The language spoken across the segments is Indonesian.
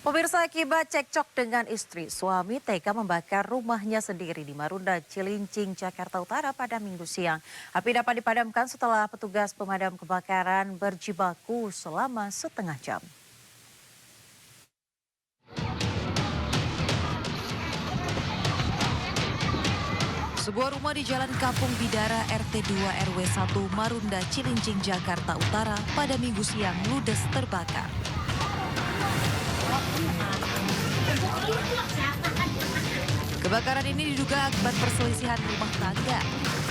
Pemirsa, akibat cekcok dengan istri, suami tega membakar rumahnya sendiri di Marunda, Cilincing, Jakarta Utara pada Minggu siang. Api dapat dipadamkan setelah petugas pemadam kebakaran berjibaku selama setengah jam. Sebuah rumah di Jalan Kampung Bidara RT 2 RW 1 Marunda, Cilincing, Jakarta Utara pada Minggu siang ludes terbakar. Kebakaran ini diduga akibat perselisihan rumah tangga.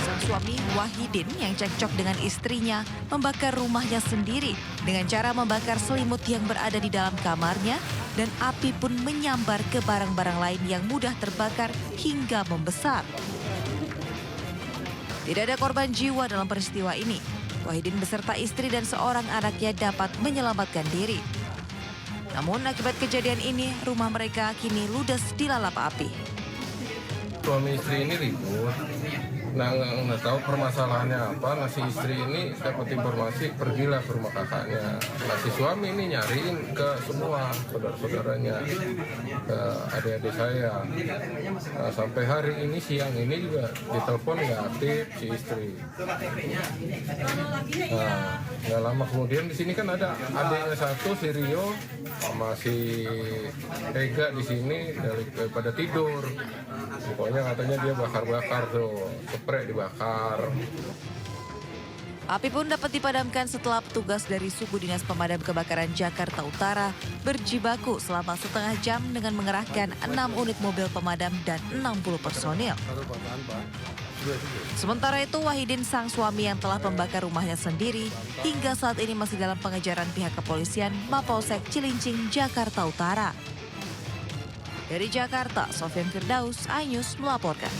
Sang suami Wahidin yang cekcok dengan istrinya membakar rumahnya sendiri dengan cara membakar selimut yang berada di dalam kamarnya, dan api pun menyambar ke barang-barang lain yang mudah terbakar hingga membesar. Tidak ada korban jiwa dalam peristiwa ini. Wahidin beserta istri dan seorang anaknya dapat menyelamatkan diri. Namun akibat kejadian ini, rumah mereka kini ludes dilalap api. Suami istri ini ribut, nggak tahu permasalahannya apa. Nah, si istri ini dapat informasi pergilah ke rumah kakaknya. Nah, si suami ini nyariin ke semua saudara-saudaranya, ke adik-adik saya. Nah, sampai hari ini siang ini juga ditelepon nggak aktif si istri. Nah, nggak lama kemudian di sini kan ada adiknya satu, si Rio, sama si Ega di sini daripada tidur. Pokoknya katanya dia bakar-bakar tuh, sprei dibakar. Api pun dapat dipadamkan setelah petugas dari Suku Dinas Pemadam Kebakaran Jakarta Utara berjibaku selama setengah jam dengan mengerahkan 6 unit mobil pemadam dan 60 personil. Sementara itu, Wahidin sang suami yang telah membakar rumahnya sendiri hingga saat ini masih dalam pengejaran pihak kepolisian Mapolsek Cilincing, Jakarta Utara. Dari Jakarta, Sofian Firdaus, iNews melaporkan.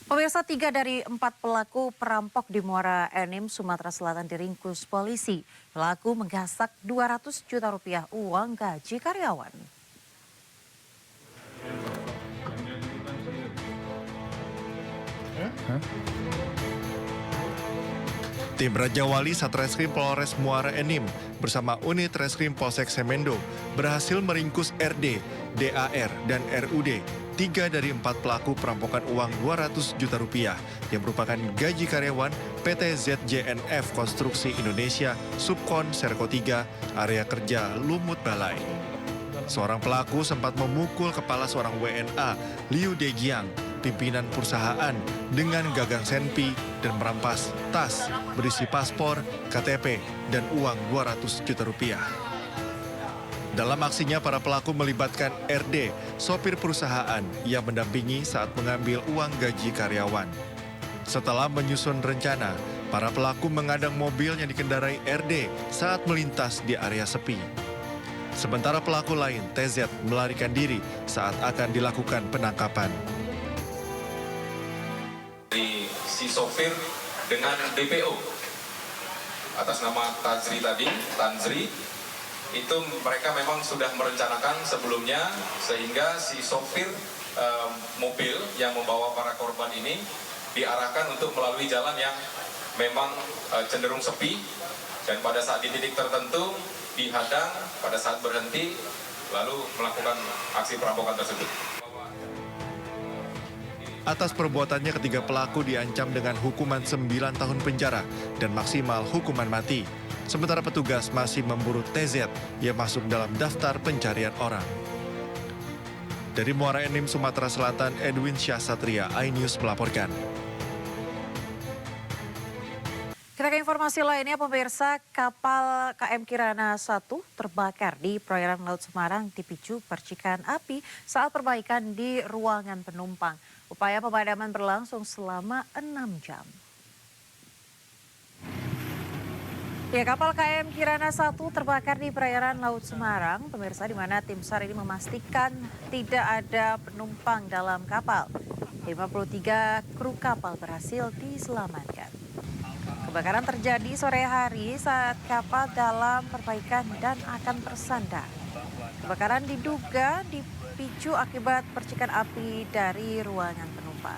Pemirsa, 3 dari 4 pelaku perampok di Muara Enim, Sumatera Selatan diringkus polisi. Pelaku menggasak 200 juta rupiah uang gaji karyawan. Tim Raja Wali Satreskrim Polres Muara Enim bersama unit Reskrim Polsek Semendo berhasil meringkus RD, DAR, dan RUD, 3 dari 4 pelaku perampokan uang 200 juta rupiah yang merupakan gaji karyawan PT ZJNF Konstruksi Indonesia Subkon Serko 3 area kerja Lumut Balai. Seorang pelaku sempat memukul kepala seorang WNA, Liu Degiang, pimpinan perusahaan, dengan gagang senpi dan merampas tas berisi paspor, KTP, dan uang 200 juta rupiah. Dalam aksinya, para pelaku melibatkan RD, sopir perusahaan yang mendampingi saat mengambil uang gaji karyawan. Setelah menyusun rencana, para pelaku mengadang mobil yang dikendarai RD saat melintas di area sepi. Sementara pelaku lain, TZ, melarikan diri saat akan dilakukan penangkapan. Si sopir dengan DPO atas nama Tanzri, itu mereka memang sudah merencanakan sebelumnya, sehingga si sopir mobil yang membawa para korban ini diarahkan untuk melalui jalan yang memang cenderung sepi, dan pada saat di titik tertentu dihadang pada saat berhenti, lalu melakukan aksi perampokan tersebut. Atas perbuatannya, ketiga pelaku diancam dengan hukuman 9 tahun penjara dan maksimal hukuman mati. Sementara petugas masih memburu TZ yang masuk dalam daftar pencarian orang. Dari Muara Enim, Sumatera Selatan, Edwin Syah Satria, iNews melaporkan. Kita ke informasi lainnya, pemirsa, kapal KM Kirana 1 terbakar di perairan Laut Semarang dipicu percikan api saat perbaikan di ruangan penumpang. Upaya pemadaman berlangsung selama 6 jam. Ya, kapal KM Kirana 1 terbakar di perairan Laut Semarang, pemirsa, di mana tim SAR ini memastikan tidak ada penumpang dalam kapal. 53 kru kapal berhasil diselamatkan. Kebakaran terjadi sore hari saat kapal dalam perbaikan dan akan bersandar. Kebakaran diduga dipicu akibat percikan api dari ruangan penumpang.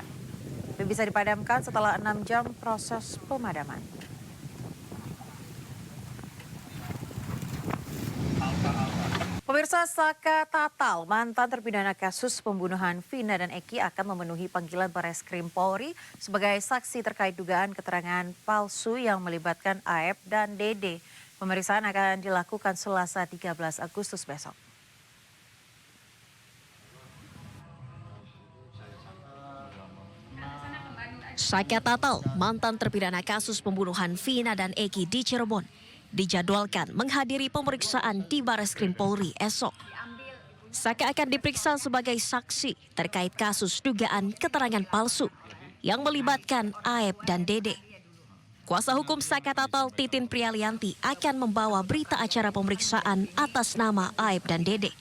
Api bisa dipadamkan setelah 6 jam proses pemadaman. Pemirsa, Saka Tatal, mantan terpidana kasus pembunuhan Vina dan Eki akan memenuhi panggilan Bareskrim Polri sebagai saksi terkait dugaan keterangan palsu yang melibatkan AEP dan Dede. Pemeriksaan akan dilakukan Selasa 13 Agustus besok. Saka Tatal, mantan terpidana kasus pembunuhan Vina dan Eki di Cirebon, dijadwalkan menghadiri pemeriksaan di Bareskrim Polri esok. Saka akan diperiksa sebagai saksi terkait kasus dugaan keterangan palsu yang melibatkan AEP dan Dede. Kuasa hukum Saka Tatal, Titin Prialianti, akan membawa berita acara pemeriksaan atas nama AEP dan Dede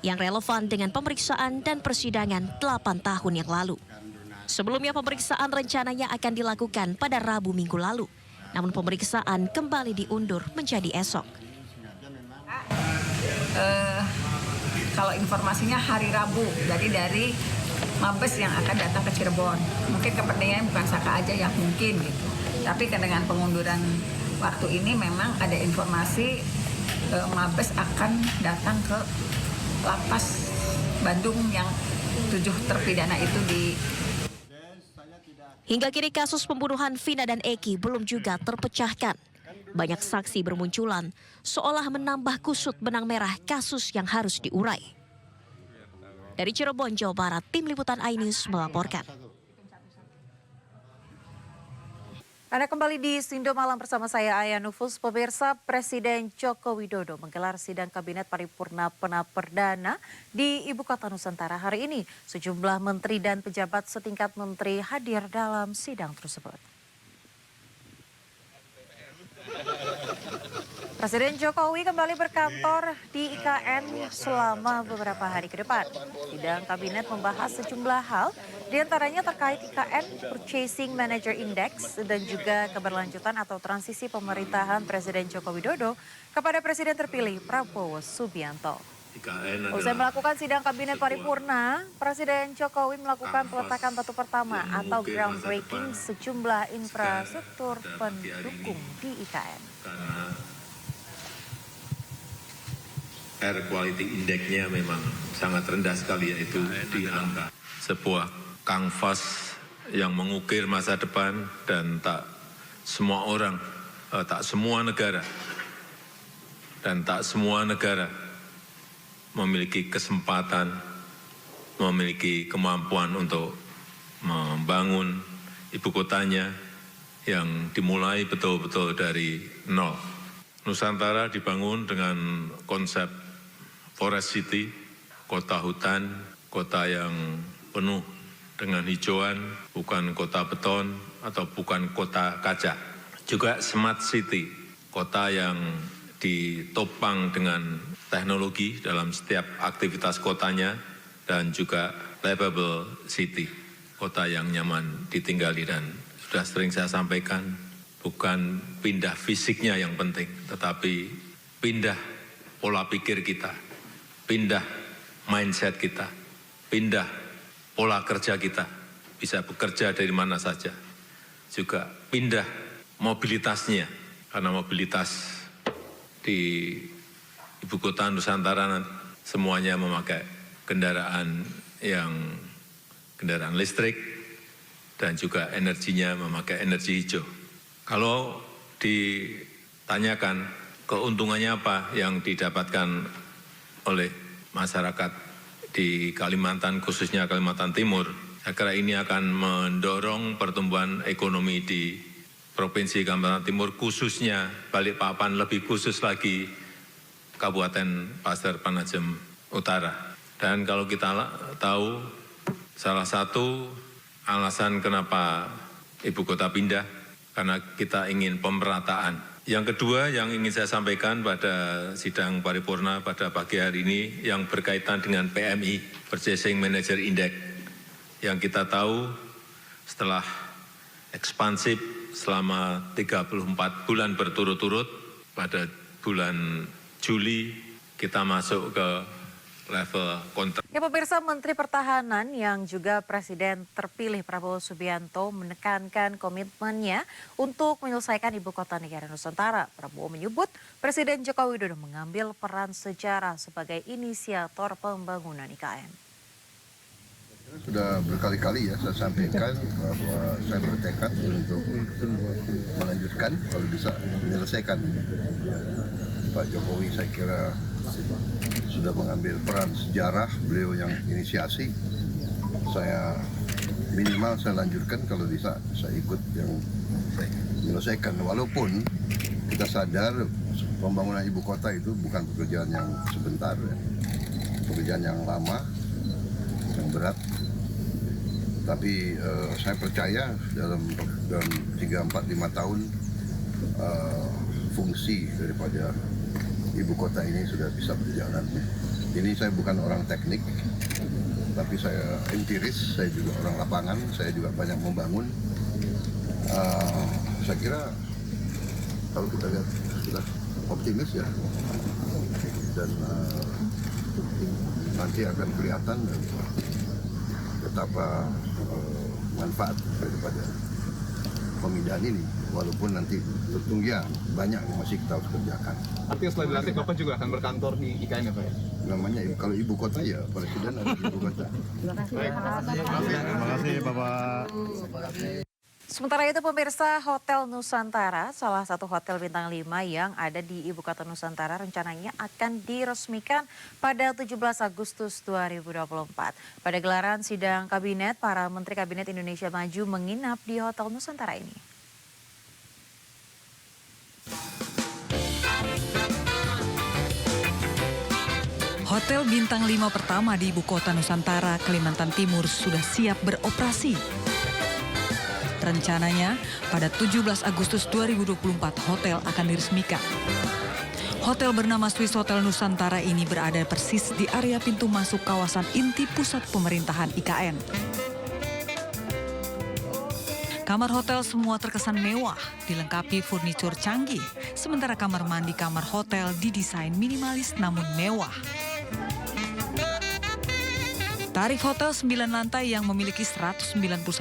yang relevan dengan pemeriksaan dan persidangan 8 tahun yang lalu. Sebelumnya pemeriksaan rencananya akan dilakukan pada Rabu minggu lalu. Namun pemeriksaan kembali diundur menjadi esok. Kalau informasinya hari Rabu, jadi dari Mabes yang akan datang ke Cirebon. Mungkin kepentingannya bukan Saka aja yang mungkin gitu. Tapi dengan pengunduran waktu ini memang ada informasi Mabes akan datang ke Lapas Bandung yang 7 terpidana itu di. Hingga kini kasus pembunuhan Vina dan Eki belum juga terpecahkan. Banyak saksi bermunculan seolah menambah kusut benang merah kasus yang harus diurai. Dari Cirebon, Jawa Barat, Tim Liputan iNews melaporkan. Anda kembali di Sindo Malam bersama saya Aya Nufus. Pemirsa, Presiden Joko Widodo menggelar sidang Kabinet Paripurna Perdana di Ibu Kota Nusantara hari ini. Sejumlah menteri dan pejabat setingkat menteri hadir dalam sidang tersebut. Presiden Jokowi kembali berkantor di IKN selama beberapa hari ke depan. Sidang kabinet membahas sejumlah hal, diantaranya terkait IKN, Purchasing Manager Index, dan juga keberlanjutan atau transisi pemerintahan Presiden Joko Widodo kepada Presiden terpilih Prabowo Subianto. Usai melakukan sidang kabinet paripurna, Presiden Jokowi melakukan peletakan batu pertama atau groundbreaking sejumlah infrastruktur pendukung di IKN. Air Quality Index-nya memang sangat rendah sekali, yaitu di angka sebuah kanvas yang mengukir masa depan, dan tak semua orang, tak semua negara, dan tak semua negara memiliki kesempatan, memiliki kemampuan untuk membangun ibu kotanya yang dimulai betul-betul dari nol. Nusantara dibangun dengan konsep Forest City, kota hutan, kota yang penuh dengan hijauan, bukan kota beton atau bukan kota kaca. Juga Smart City, kota yang ditopang dengan teknologi dalam setiap aktivitas kotanya, dan juga Livable City, kota yang nyaman ditinggali. Dan sudah sering saya sampaikan, bukan pindah fisiknya yang penting, tetapi pindah pola pikir kita, pindah mindset kita, pindah pola kerja kita, bisa bekerja dari mana saja. Juga pindah mobilitasnya, karena mobilitas di ibu kota Nusantara semuanya memakai kendaraan listrik, dan juga energinya memakai energi hijau. Kalau ditanyakan keuntungannya apa yang didapatkan oleh masyarakat di Kalimantan, khususnya Kalimantan Timur, saya kira ini akan mendorong pertumbuhan ekonomi di Provinsi Kalimantan Timur, khususnya Balikpapan, lebih khusus lagi Kabupaten Pasir Penajam Utara. Dan kalau kita tahu, salah satu alasan kenapa ibu kota pindah, karena kita ingin pemerataan. Yang kedua yang ingin saya sampaikan pada sidang paripurna pada pagi hari ini yang berkaitan dengan PMI, Purchasing Manager Index, yang kita tahu setelah ekspansif selama 34 bulan berturut-turut, pada bulan Juli kita masuk ke level kontrak. Ya pemirsa, Menteri Pertahanan yang juga Presiden terpilih Prabowo Subianto menekankan komitmennya untuk menyelesaikan ibu kota negara Nusantara. Prabowo menyebut Presiden Joko Widodo mengambil peran sejarah sebagai inisiator pembangunan IKN. Sudah berkali-kali ya saya sampaikan bahwa saya bertekad untuk melanjutkan kalau bisa menyelesaikan. Pak Jokowi saya kira sudah mengambil peran sejarah, beliau yang inisiasi. Saya minimal saya lanjutkan, kalau bisa saya ikut yang menyelesaikan. Walaupun kita sadar pembangunan ibu kota itu bukan pekerjaan yang sebentar, ya. Pekerjaan yang lama, yang berat. Tapi saya percaya dalam 3, 4, 5 tahun fungsi daripada ibu kota ini sudah bisa berjalan. Ini saya bukan orang teknik, tapi saya empiris, saya juga orang lapangan, saya juga banyak membangun. Saya kira kalau kita lihat sudah optimis ya, dan nanti akan kelihatan betapa manfaat daripada pemindahan ini, walaupun nanti tentunya banyak yang masih kita harus kerjakan. Artinya setelah dilantik Bapak juga akan berkantor di IKN ya Pak? Namanya kalau ibu kota ya Presiden ada di ibu kota. Terima kasih Bapak. Sementara itu pemirsa, Hotel Nusantara, salah satu hotel bintang 5 yang ada di Ibu Kota Nusantara, rencananya akan diresmikan pada 17 Agustus 2024. Pada gelaran sidang kabinet, para Menteri Kabinet Indonesia Maju menginap di Hotel Nusantara ini. Hotel bintang 5 pertama di Ibu Kota Nusantara, Kalimantan Timur sudah siap beroperasi. Rencananya pada 17 Agustus 2024 hotel akan diresmikan. Hotel bernama Swiss Hotel Nusantara ini berada persis di area pintu masuk kawasan inti pusat pemerintahan IKN. Kamar hotel semua terkesan mewah, dilengkapi furnitur canggih, sementara kamar mandi kamar hotel didesain minimalis namun mewah. Tarif hotel 9 lantai yang memiliki 191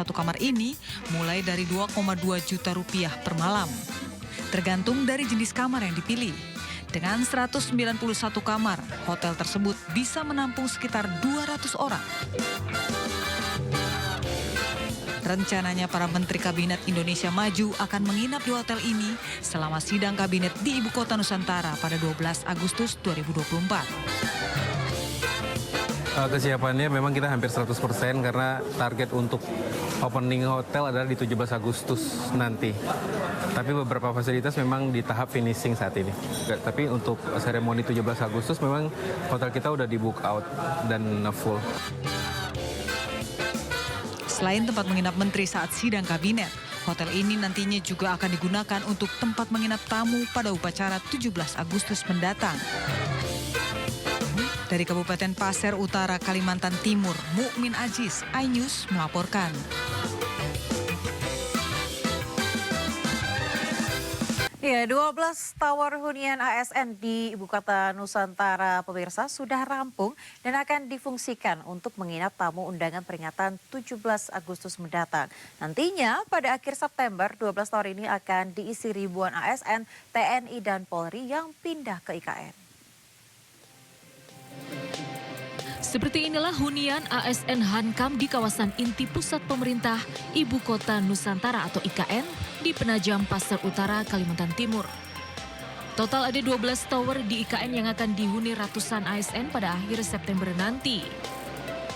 kamar ini mulai dari 2,2 juta rupiah per malam. Tergantung dari jenis kamar yang dipilih. Dengan 191 kamar, hotel tersebut bisa menampung sekitar 200 orang. Rencananya para Menteri Kabinet Indonesia Maju akan menginap di hotel ini selama sidang kabinet di Ibu Kota Nusantara pada 12 Agustus 2024. Kesiapannya memang kita hampir 100% karena target untuk opening hotel adalah di 17 Agustus nanti. Tapi beberapa fasilitas memang di tahap finishing saat ini. Tapi untuk seremoni 17 Agustus memang hotel kita udah di book out dan full. Selain tempat menginap menteri saat sidang kabinet, hotel ini nantinya juga akan digunakan untuk tempat menginap tamu pada upacara 17 Agustus mendatang. Dari Kabupaten Pasir Utara, Kalimantan Timur, Mukmin Aziz, iNews melaporkan. Ya, 12 tower hunian ASN di Ibu Kota Nusantara pemirsa sudah rampung dan akan difungsikan untuk menginap tamu undangan peringatan 17 Agustus mendatang. Nantinya pada akhir September 12 tower ini akan diisi ribuan ASN, TNI dan Polri yang pindah ke IKN. Seperti inilah hunian ASN Hankam di kawasan inti pusat pemerintah Ibu Kota Nusantara atau IKN di Penajam Pasir Utara, Kalimantan Timur. Total ada 12 tower di IKN yang akan dihuni ratusan ASN pada akhir September nanti.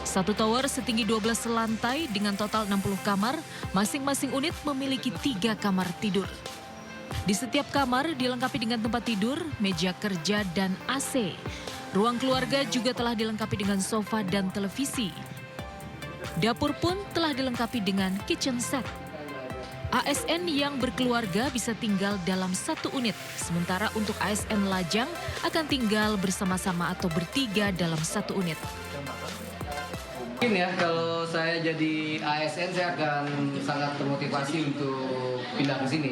Satu tower setinggi 12 lantai dengan total 60 kamar, masing-masing unit memiliki 3 kamar tidur. Di setiap kamar dilengkapi dengan tempat tidur, meja kerja, dan AC. Ruang keluarga juga telah dilengkapi dengan sofa dan televisi. Dapur pun telah dilengkapi dengan kitchen set. ASN yang berkeluarga bisa tinggal dalam satu unit, sementara untuk ASN lajang akan tinggal bersama-sama atau bertiga dalam satu unit. Mungkin ya kalau saya jadi ASN saya akan sangat termotivasi untuk pindah ke sini.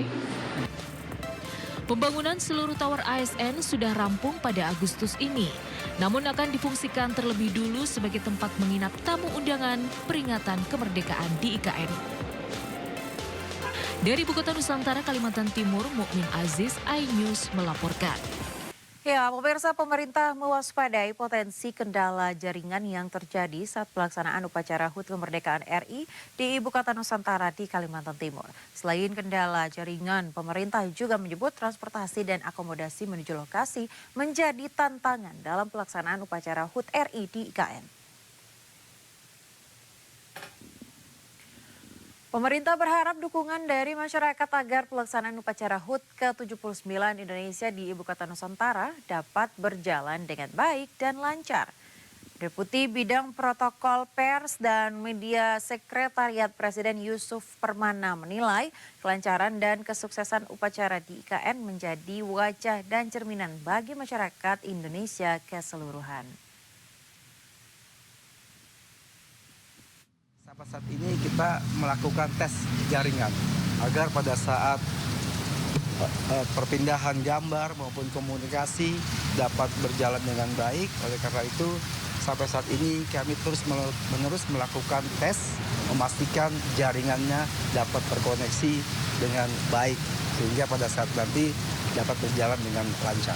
Pembangunan seluruh tower ASN sudah rampung pada Agustus ini, namun akan difungsikan terlebih dulu sebagai tempat menginap tamu undangan peringatan kemerdekaan di IKN. Dari Ibu Kota Nusantara, Kalimantan Timur, Mukmin Aziz, iNews melaporkan. Ya, pemirsa, pemerintah mewaspadai potensi kendala jaringan yang terjadi saat pelaksanaan upacara HUT Kemerdekaan RI di Ibu Kota Nusantara di Kalimantan Timur. Selain kendala jaringan, pemerintah juga menyebut transportasi dan akomodasi menuju lokasi menjadi tantangan dalam pelaksanaan upacara HUT RI di IKN. Pemerintah berharap dukungan dari masyarakat agar pelaksanaan upacara HUT ke-79 Indonesia di Ibu Kota Nusantara dapat berjalan dengan baik dan lancar. Deputi Bidang Protokol Pers dan Media Sekretariat Presiden Yusuf Permana menilai kelancaran dan kesuksesan upacara di IKN menjadi wajah dan cerminan bagi masyarakat Indonesia keseluruhan. Saat ini kita melakukan tes jaringan agar pada saat perpindahan gambar maupun komunikasi dapat berjalan dengan baik. Oleh karena itu sampai saat ini kami terus-menerus melakukan tes, memastikan jaringannya dapat terkoneksi dengan baik sehingga pada saat nanti dapat berjalan dengan lancar.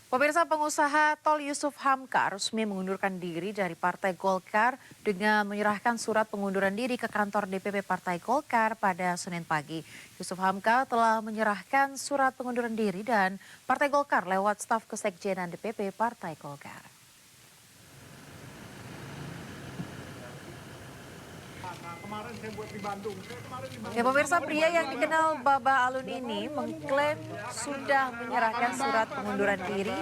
Pemirsa, pengusaha Tol Yusuf Hamka resmi mengundurkan diri dari Partai Golkar dengan menyerahkan surat pengunduran diri ke kantor DPP Partai Golkar pada Senin pagi. Yusuf Hamka telah menyerahkan surat pengunduran diri dan Partai Golkar lewat staf kesekjenan DPP Partai Golkar. Ya, pemirsa, pria yang dikenal Baba Alun ini mengklaim sudah menyerahkan surat pengunduran diri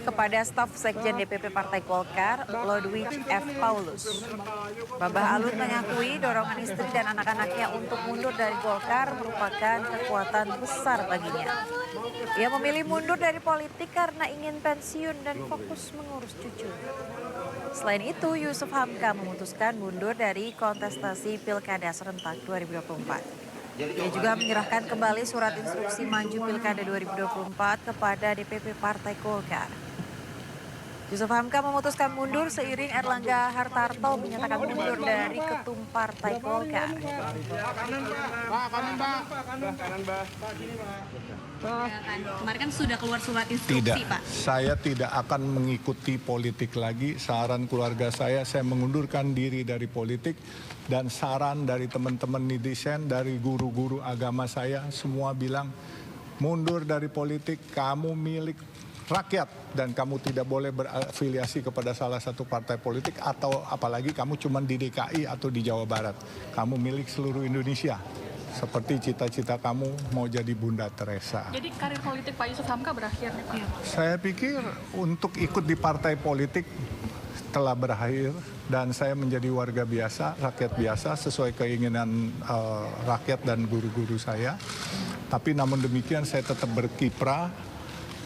kepada staf sekjen DPP Partai Golkar, Ludwig F. Paulus. Baba Alun mengakui dorongan istri dan anak-anaknya untuk mundur dari Golkar merupakan kekuatan besar baginya. Ia memilih mundur dari politik karena ingin pensiun dan fokus mengurus cucu. Selain itu, Yusuf Hamka memutuskan mundur dari kontestasi Pilkada serentak 2024. Ia juga menyerahkan kembali surat instruksi maju Pilkada 2024 kepada DPP Partai Golkar. Yusuf Hamka memutuskan mundur seiring Erlangga Hartarto menyatakan mundur dari ketum Partai Golkar. Kemarin kan sudah keluar surat instruksi, Pak. Saya tidak akan mengikuti politik lagi. Saran keluarga saya mengundurkan diri dari politik. Dan saran dari teman-teman netizen, dari guru-guru agama saya, semua bilang mundur dari politik, kamu milik rakyat dan kamu tidak boleh berafiliasi kepada salah satu partai politik atau apalagi kamu cuma di DKI atau di Jawa Barat. Kamu milik seluruh Indonesia. Seperti cita-cita kamu mau jadi Bunda Teresa. Jadi karir politik Pak Yusuf Hamka berakhir? Saya pikir untuk ikut di partai politik telah berakhir dan saya menjadi warga biasa, rakyat biasa sesuai keinginan rakyat dan guru-guru saya. Tapi namun demikian saya tetap berkiprah,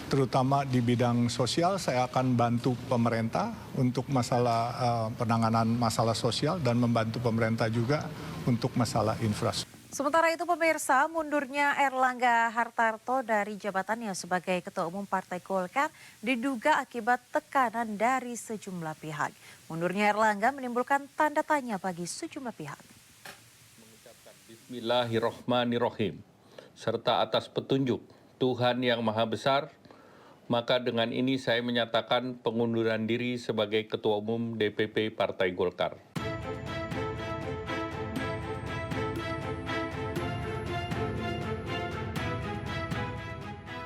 terutama di bidang sosial. Saya akan bantu pemerintah untuk masalah penanganan masalah sosial dan membantu pemerintah juga untuk masalah infrastruktur. Sementara itu, pemirsa, mundurnya Erlangga Hartarto dari jabatannya sebagai Ketua Umum Partai Golkar diduga akibat tekanan dari sejumlah pihak. Mundurnya Erlangga menimbulkan tanda tanya bagi sejumlah pihak. Mengucapkan Bismillahirrahmanirrahim, serta atas petunjuk Tuhan Yang Maha Besar, maka dengan ini saya menyatakan pengunduran diri sebagai Ketua Umum DPP Partai Golkar.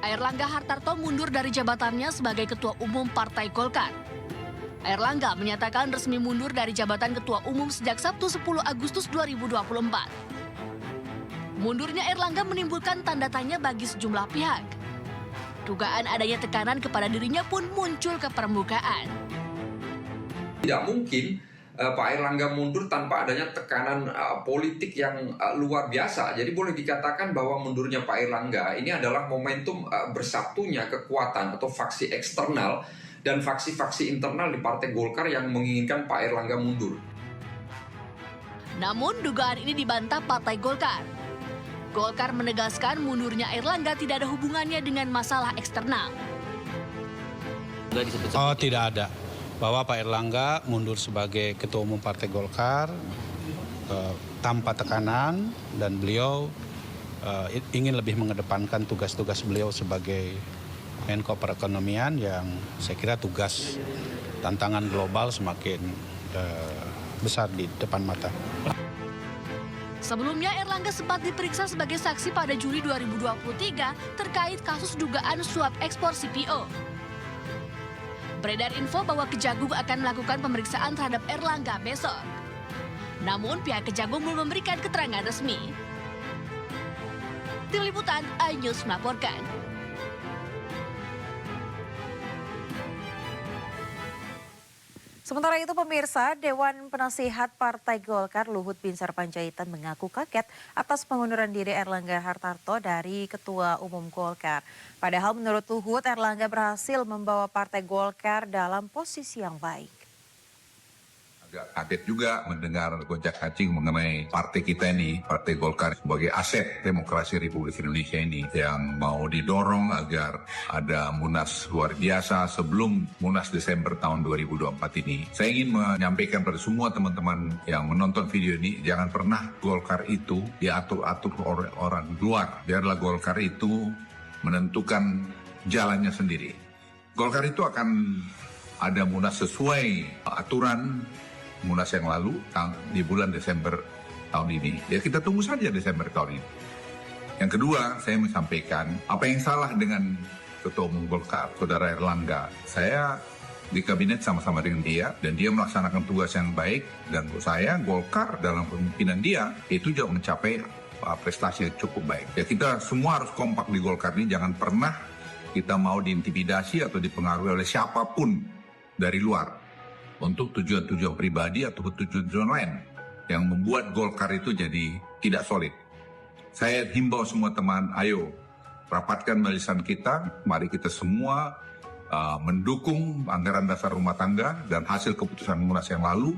Erlangga Hartarto mundur dari jabatannya sebagai Ketua Umum Partai Golkar. Erlangga menyatakan resmi mundur dari jabatan Ketua Umum sejak Sabtu 10 Agustus 2024. Mundurnya Erlangga menimbulkan tanda tanya bagi sejumlah pihak. Dugaan adanya tekanan kepada dirinya pun muncul ke permukaan. Tidak mungkin Pak Erlangga mundur tanpa adanya tekanan politik yang luar biasa. Jadi boleh dikatakan bahwa mundurnya Pak Erlangga ini adalah momentum bersatunya kekuatan atau faksi eksternal dan faksi-faksi internal di Partai Golkar yang menginginkan Pak Erlangga mundur. Namun dugaan ini dibantah Partai Golkar. Golkar menegaskan mundurnya Airlangga tidak ada hubungannya dengan masalah eksternal. Oh, tidak ada. Bahwa Pak Airlangga mundur sebagai Ketua Umum Partai Golkar tanpa tekanan, dan beliau ingin lebih mengedepankan tugas-tugas beliau sebagai Menko Perekonomian yang saya kira tugas tantangan global semakin besar di depan mata. Sebelumnya Airlangga sempat diperiksa sebagai saksi pada Juli 2023 terkait kasus dugaan suap ekspor CPO. Beredar info bahwa Kejagung akan melakukan pemeriksaan terhadap Airlangga besok. Namun pihak Kejagung belum memberikan keterangan resmi. Tim Liputan iNews melaporkan. Sementara itu pemirsa, Dewan Penasihat Partai Golkar Luhut Binsar Panjaitan mengaku kaget atas pengunduran diri Airlangga Hartarto dari Ketua Umum Golkar. Padahal menurut Luhut, Airlangga berhasil membawa Partai Golkar dalam posisi yang baik. Agak kaget juga mendengar gonjak-kacing mengenai partai kita ini, Partai Golkar sebagai aset demokrasi Republik Indonesia ini yang mau didorong agar ada Munas luar biasa sebelum Munas Desember tahun 2024 ini. Saya ingin menyampaikan pada semua teman-teman yang menonton video ini, jangan pernah Golkar itu diatur-atur oleh orang luar. Biarlah Golkar itu menentukan jalannya sendiri. Golkar itu akan ada Munas sesuai aturan Munas yang lalu di bulan Desember tahun ini. Ya kita tunggu saja Desember tahun ini. Yang kedua, saya menyampaikan apa yang salah dengan Ketua Umum Golkar, Saudara Airlangga. Saya di kabinet sama-sama dengan dia dan dia melaksanakan tugas yang baik, dan menurut saya Golkar dalam kepemimpinan dia itu juga mencapai prestasi yang cukup baik. Ya kita semua harus kompak di Golkar ini, jangan pernah kita mau diintimidasi atau dipengaruhi oleh siapapun dari luar untuk tujuan-tujuan pribadi atau tujuan-tujuan lain yang membuat Golkar itu jadi tidak solid. Saya himbau semua teman, ayo rapatkan barisan kita, mari kita semua mendukung anggaran dasar rumah tangga dan hasil keputusan Munas yang lalu.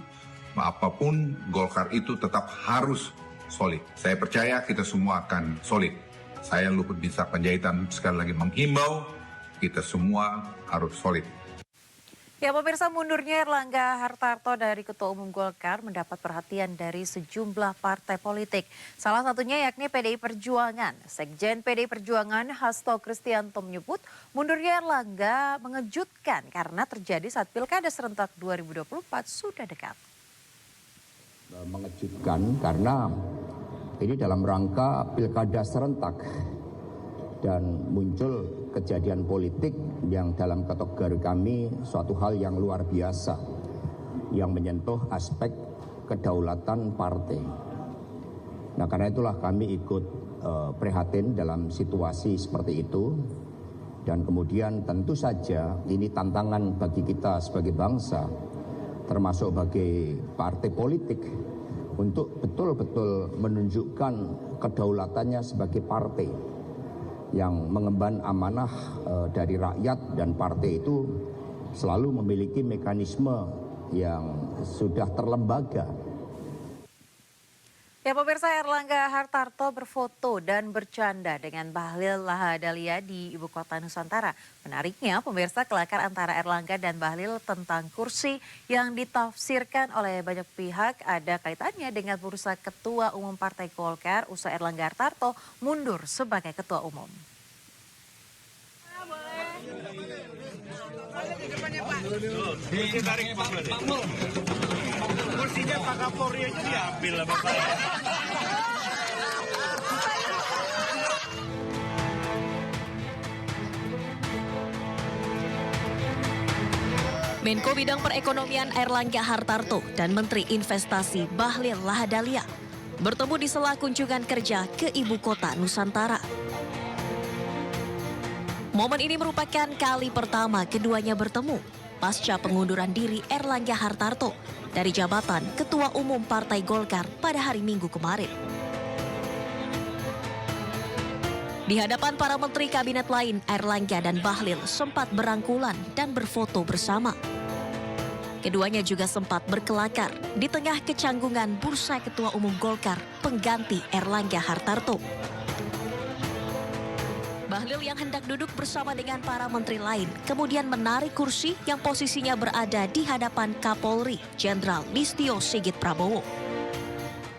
Apapun Golkar itu tetap harus solid. Saya percaya kita semua akan solid. Saya Luhut Binsar Panjaitan sekali lagi menghimbau kita semua harus solid. Ya pemirsa, mundurnya Airlangga Hartarto dari Ketua Umum Golkar mendapat perhatian dari sejumlah partai politik. Salah satunya yakni PDI Perjuangan. Sekjen PDI Perjuangan Hasto Kristianto menyebut mundurnya Airlangga mengejutkan karena terjadi saat Pilkada serentak 2024 sudah dekat. Mengejutkan karena ini dalam rangka Pilkada serentak dan muncul kejadian politik yang dalam kategori kami suatu hal yang luar biasa yang menyentuh aspek kedaulatan partai. Nah karena itulah kami ikut prihatin dalam situasi seperti itu, dan kemudian tentu saja ini tantangan bagi kita sebagai bangsa termasuk bagi partai politik untuk betul-betul menunjukkan kedaulatannya sebagai partai yang mengemban amanah dari rakyat, dan partai itu selalu memiliki mekanisme yang sudah terlembaga. Ya pemirsa, Airlangga Hartarto berfoto dan bercanda dengan Bahlil Lahadalia di Ibu Kota Nusantara. Menariknya pemirsa, kelakar antara Airlangga dan Bahlil tentang kursi yang ditafsirkan oleh banyak pihak ada kaitannya dengan bursa Ketua Umum Partai Golkar usai Airlangga Hartarto mundur sebagai Ketua Umum. Kursinya Pak Kapolri aja diambil sama saya. Menko Bidang Perekonomian Airlangga Hartarto dan Menteri Investasi Bahlil Lahadalia bertemu di sela kunjungan kerja ke Ibu Kota Nusantara. Momen ini merupakan kali pertama keduanya bertemu pasca pengunduran diri Airlangga Hartarto dari jabatan Ketua Umum Partai Golkar pada hari Minggu kemarin. Di hadapan para menteri kabinet lain, Airlangga dan Bahlil sempat berangkulan dan berfoto bersama. Keduanya juga sempat berkelakar di tengah kecanggungan bursa Ketua Umum Golkar pengganti Erlangga Hartarto. Bahlil yang hendak duduk bersama dengan para menteri lain kemudian menarik kursi yang posisinya berada di hadapan Kapolri Jenderal Listio Sigit Prabowo.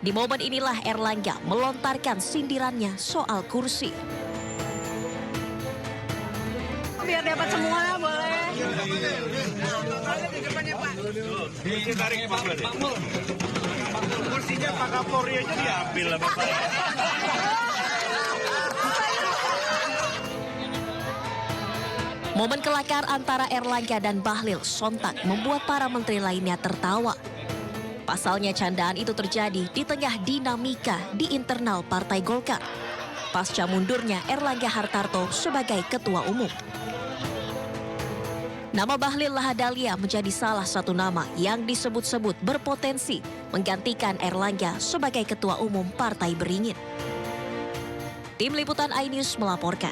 Di momen inilah Erlangga melontarkan sindirannya soal kursi. Biar dapat semua boleh. Kursinya Pak Kapolri aja diambil lah Bapak. Momen kelakar antara Erlangga dan Bahlil sontak membuat para menteri lainnya tertawa. Pasalnya candaan itu terjadi di tengah dinamika di internal Partai Golkar pasca mundurnya Erlangga Hartarto sebagai Ketua Umum. Nama Bahlil Lahadalia menjadi salah satu nama yang disebut-sebut berpotensi menggantikan Erlangga sebagai Ketua Umum Partai Beringin. Tim Liputan iNews melaporkan.